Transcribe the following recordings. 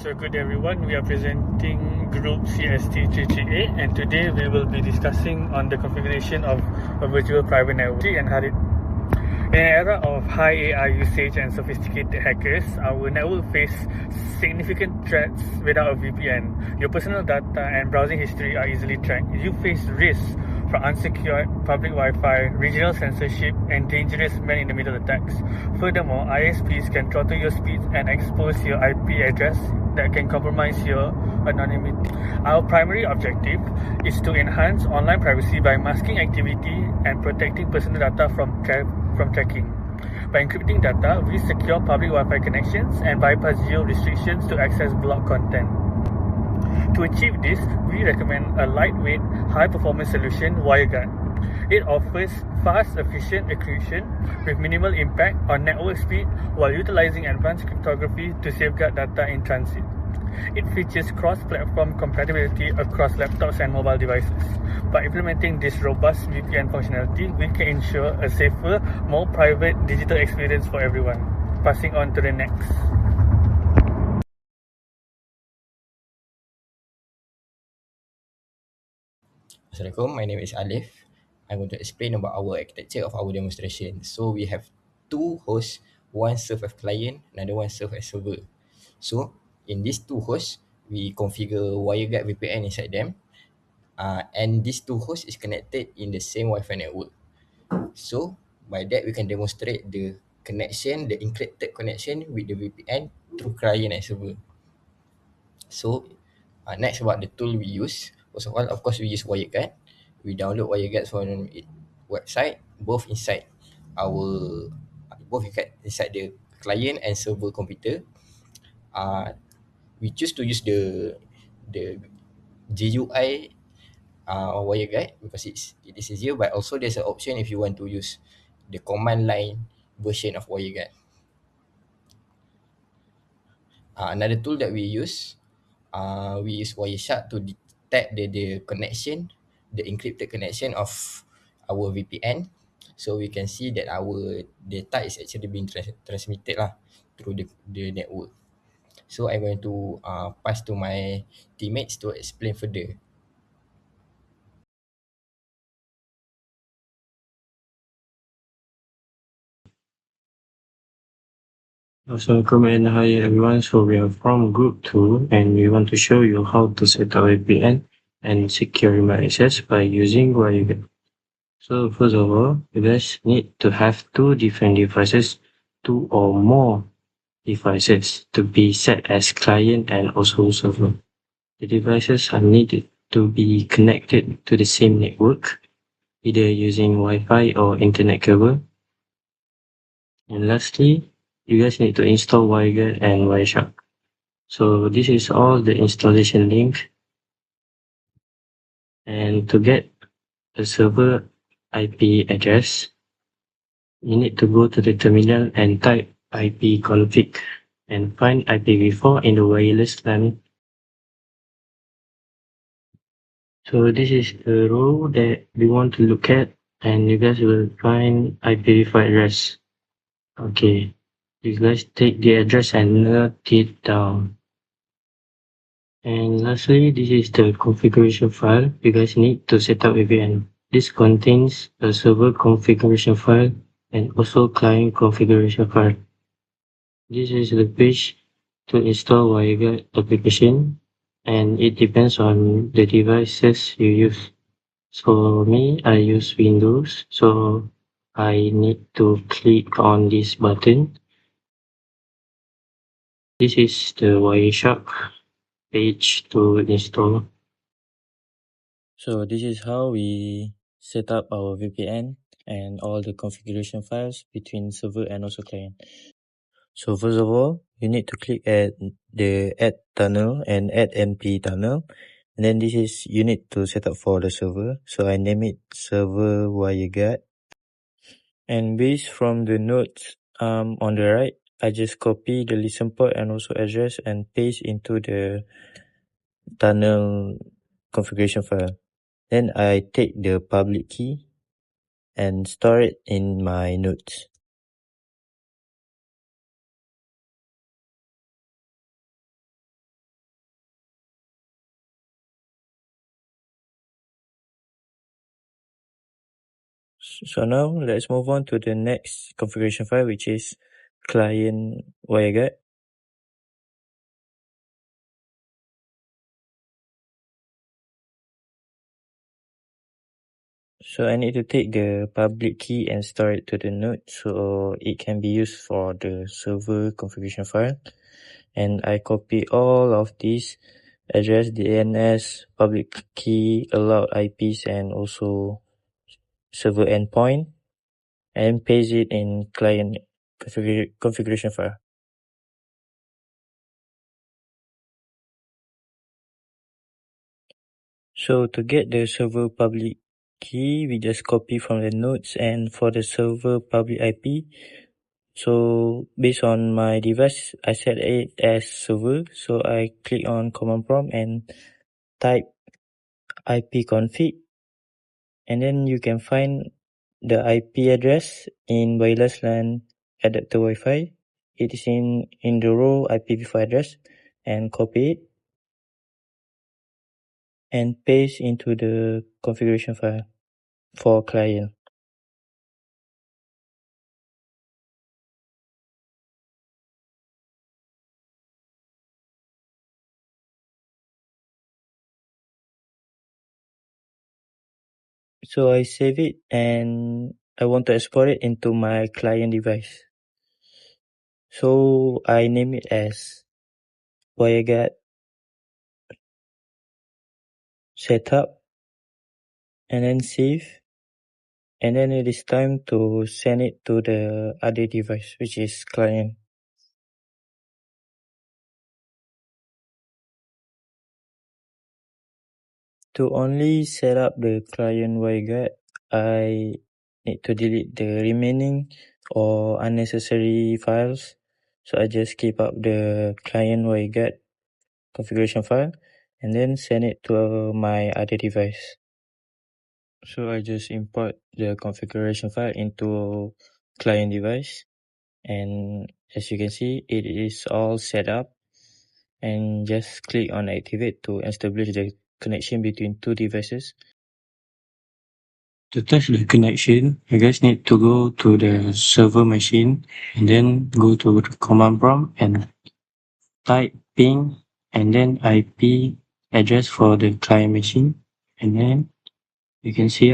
So good everyone, we are presenting group cst338 and today we will be discussing on the configuration of a virtual private network and how it. In an era of high AI usage and sophisticated hackers, our network face significant threats without a VPN. Your personal data and browsing history are easily tracked. You face risks from unsecured public Wi-Fi, regional censorship, and dangerous man-in-the-middle attacks. Furthermore, ISPs can throttle your speeds and expose your IP address that can compromise your anonymity. Our primary objective is to enhance online privacy by masking activity and protecting personal data from tracking. By encrypting data, we secure public Wi-Fi connections and bypass geo restrictions to access blocked content. To achieve this, we recommend a lightweight, high-performance solution, wireguard. It offers fast, efficient encryption with minimal impact on network speed while utilizing advanced cryptography to safeguard data in transit. It features cross-platform compatibility across laptops and mobile devices. By implementing this robust VPN functionality, we can ensure a safer, more private digital experience for everyone. Passing on to the next. Assalamualaikum, my name is Alif. I'm going to explain about our architecture of our demonstration. So we have two hosts, one serve as client, another one serve as server. So in these two hosts, we configure WireGuard VPN inside them. And these two hosts is connected in the same Wi-Fi network. So by that we can demonstrate the connection, the encrypted connection with the VPN through client and server. So next about the tool we use. First of all, of course, we use WireGuard. We download WireGuard from website, both inside our inside the client and server computer. We choose to use the GUI WireGuard because it is easier, but also there's an option if you want to use the command line version of WireGuard. Another tool that we use Wireshark to detect the connection, the encrypted connection of our VPN, so we can see that our data is actually being transmitted lah through the network. So I'm going to pass to my teammates to explain further. Assalamualaikum and hi everyone. So we are from group 2 and we want to show you how to set up VPN and secure remote access by using wireguard. So first of all, you guys need to have two different devices, two or more devices to be set as client and also server. The devices are needed to be connected to the same network, either using Wi-Fi or internet cable. And lastly, you guys need to install WireGuard and Wireshark. So this is all the installation link. And to get a server IP address, you need to go to the terminal and type ipconfig and find IPv4 in the wireless LAN. So this is the row that we want to look at, and you guys will find IPv4 address. Okay, you guys take the address and note it down. And lastly, this is the configuration file you guys need to set up VPN. This contains a server configuration file and also client configuration file. This is the page to install WireGuard application, and it depends on the devices you use. So me, I use Windows, so I need to click on this button. This is the Wireshark page to install. So this is how we set up our VPN and all the configuration files between server and also client. So first of all, you need to click at the add tunnel and add empty tunnel. And then this is you need to set up for the server. So I name it server wireguard. And based from the notes on the right, I just copy the listen port and also address and paste into the tunnel configuration file. Then I take the public key and store it in my notes. So now let's move on to the next configuration file, which is client wireguard. So I need to take the public key and store it to the node so it can be used for the server configuration file. And I copy all of these address, DNS, public key, allowed IPs, and also server endpoint, and paste it in client configuration file. So to get the server public key, we just copy from the nodes, and for the server public IP, so based on my device, I set it as server. So I click on command prompt and type ipconfig, and then you can find the IP address in wireless LAN adapter Wi-Fi. It is in the row IPv4 address, and copy it and paste into the configuration file for client. So I save it and I want to export it into my client device. So I name it as wireguard setup, and then save, and then it is time to send it to the other device, which is client. To only set up the client wireguard, I need to delete the remaining or unnecessary files. So I just keep up the client wireguard configuration file and then send it to my other device. So I just import the configuration file into client device, and as you can see, it is all set up, and just click on activate to establish the connection between two devices. To test the connection, you guys need to go to the server machine and then go to the command prompt and type ping and then IP address for the client machine, and then you can see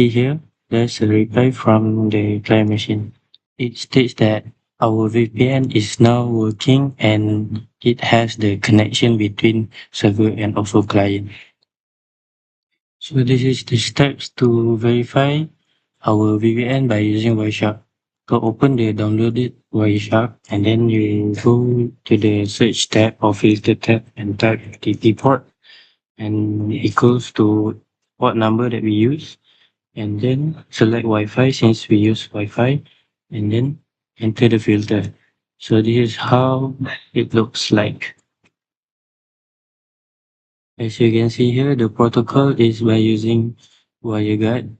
here there's a reply from the client machine. It states that our VPN is now working and it has the connection between server and also client. So this is the steps to verify our VPN by using Wireshark. So open the downloaded Wireshark and then you go to the search tab or filter tab and type TP port and equals to what number that we use, and then select Wi-Fi since we use Wi-Fi, and then enter the filter. So this is how it looks like. As you can see here, the protocol is by using WireGuard,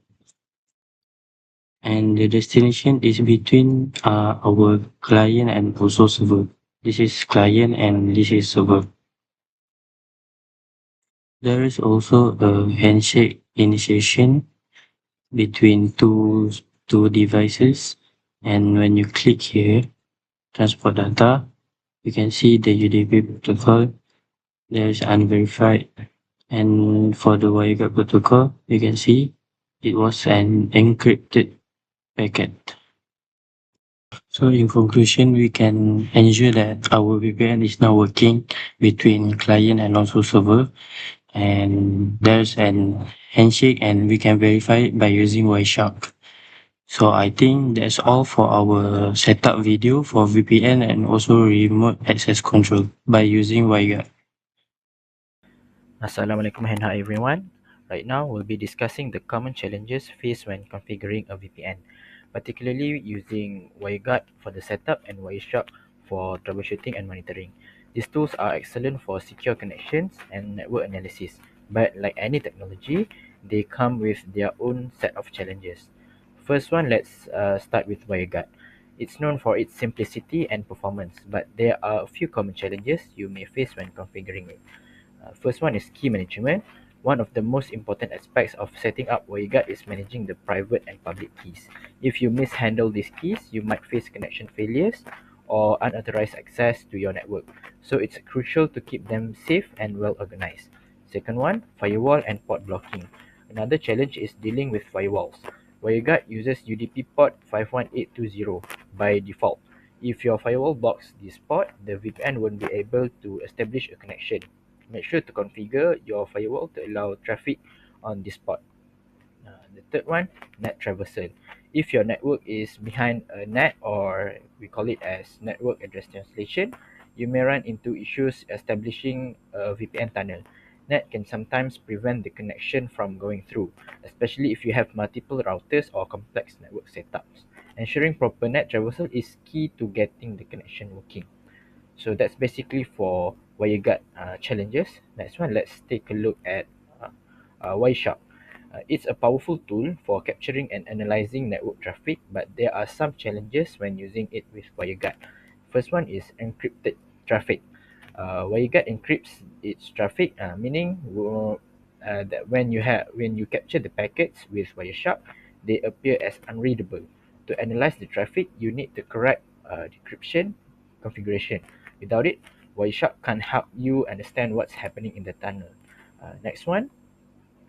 and the destination is between our client and also server. This is client and this is server. There is also a handshake initiation between two devices, and when you click here, transport data, you can see the UDP protocol. There is unverified, and for the WireGuard protocol, you can see it was an encrypted packet. So in conclusion, we can ensure that our VPN is now working between client and also server, and there's an handshake and we can verify it by using Wireshark. So I think that's all for our setup video for VPN and also remote access control by using WireGuard. Assalamualaikum and hi everyone. Right now we'll be discussing the common challenges faced when configuring a VPN, particularly using WireGuard for the setup and Wireshark for troubleshooting and monitoring. These tools are excellent for secure connections and network analysis, but like any technology, they come with their own set of challenges. First one, let's start with WireGuard. It's known for its simplicity and performance, but there are a few common challenges you may face when configuring it. First one is key management. One of the most important aspects of setting up WireGuard is managing the private and public keys. If you mishandle these keys, you might face connection failures or unauthorized access to your network. So it's crucial to keep them safe and well organized. Second one, firewall and port blocking. Another challenge is dealing with firewalls. WireGuard uses UDP port 51820 by default. If your firewall blocks this port, the VPN won't be able to establish a connection. Make sure to configure your firewall to allow traffic on this port. The third one, net traversal. If your network is behind a NAT, or we call it as network address translation, you may run into issues establishing a VPN tunnel. NAT can sometimes prevent the connection from going through, especially if you have multiple routers or complex network setups. Ensuring proper NAT traversal is key to getting the connection working. So that's basically for WireGuard challenges. Next one, let's take a look at Wireshark. It's a powerful tool for capturing and analyzing network traffic, but there are some challenges when using it with WireGuard. First one is encrypted traffic. WireGuard encrypts its traffic, meaning that when you capture the packets with Wireshark, they appear as unreadable. To analyze the traffic, you need the correct decryption configuration. Without it, Wireshark can't help you understand what's happening in the tunnel. Next one,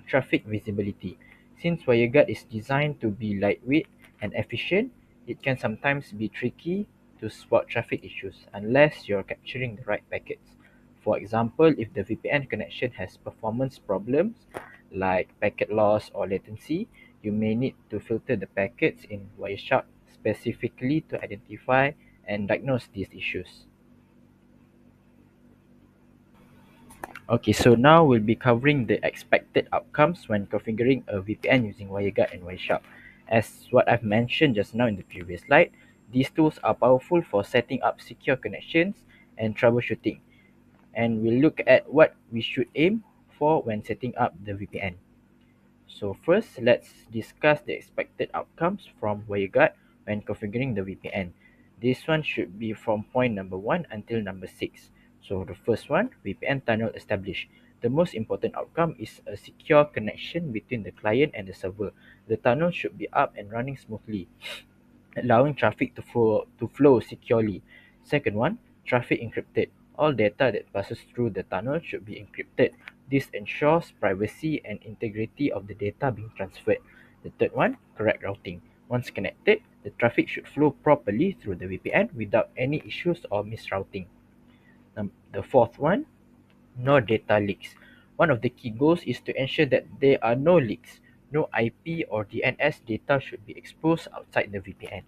traffic visibility. Since WireGuard is designed to be lightweight and efficient, it can sometimes be tricky to spot traffic issues unless you're capturing the right packets. For example, if the VPN connection has performance problems like packet loss or latency, you may need to filter the packets in Wireshark specifically to identify and diagnose these issues. Okay, so now we'll be covering the expected outcomes when configuring a VPN using WireGuard and Wireshark. As what I've mentioned just now in the previous slide, these tools are powerful for setting up secure connections and troubleshooting. And we'll look at what we should aim for when setting up the VPN. So first, let's discuss the expected outcomes from WireGuard when configuring the VPN. This one should be from point number 1 until number 6. So the first one, VPN tunnel established. The most important outcome is a secure connection between the client and the server. The tunnel should be up and running smoothly, allowing traffic to flow securely. Second one, traffic encrypted. All data that passes through the tunnel should be encrypted. This ensures privacy and integrity of the data being transferred. The third one, correct routing. Once connected, the traffic should flow properly through the VPN without any issues or misrouting. The fourth one, no data leaks. One of the key goals is to ensure that there are no leaks. No IP or DNS data should be exposed outside the VPN.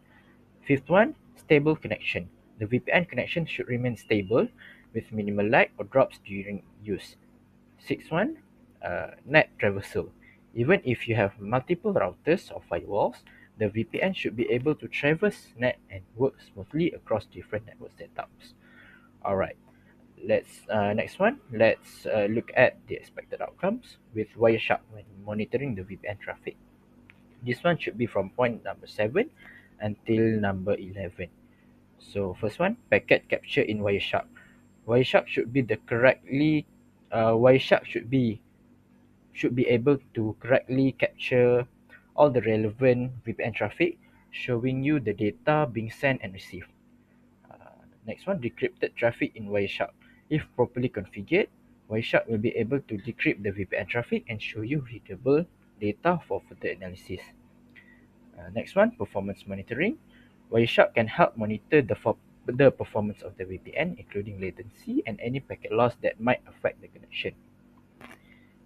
Fifth one, stable connection. The VPN connection should remain stable with minimal lag or drops during use. Sixth one, net traversal. Even if you have multiple routers or firewalls, the VPN should be able to traverse net and work smoothly across different network setups. Alright, next one. Let's look at the expected outcomes with Wireshark when monitoring the VPN traffic. This one should be from point number 7 until number 11. So first one, packet capture in Wireshark. Wireshark should be able to correctly capture all the relevant VPN traffic, showing you the data being sent and received. Next one, decrypted traffic in Wireshark. If properly configured, Wireshark will be able to decrypt the VPN traffic and show you readable data for further analysis. Next one, performance monitoring. Wireshark can help monitor the performance of the VPN, including latency and any packet loss that might affect the connection.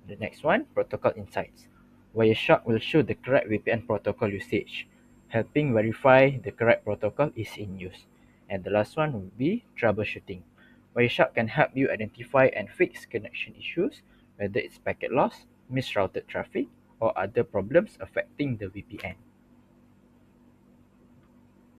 The next one, protocol insights. Wireshark will show the correct VPN protocol usage, helping verify the correct protocol is in use. And the last one will be troubleshooting. Wireshark can help you identify and fix connection issues, whether it's packet loss, misrouted traffic, or other problems affecting the VPN.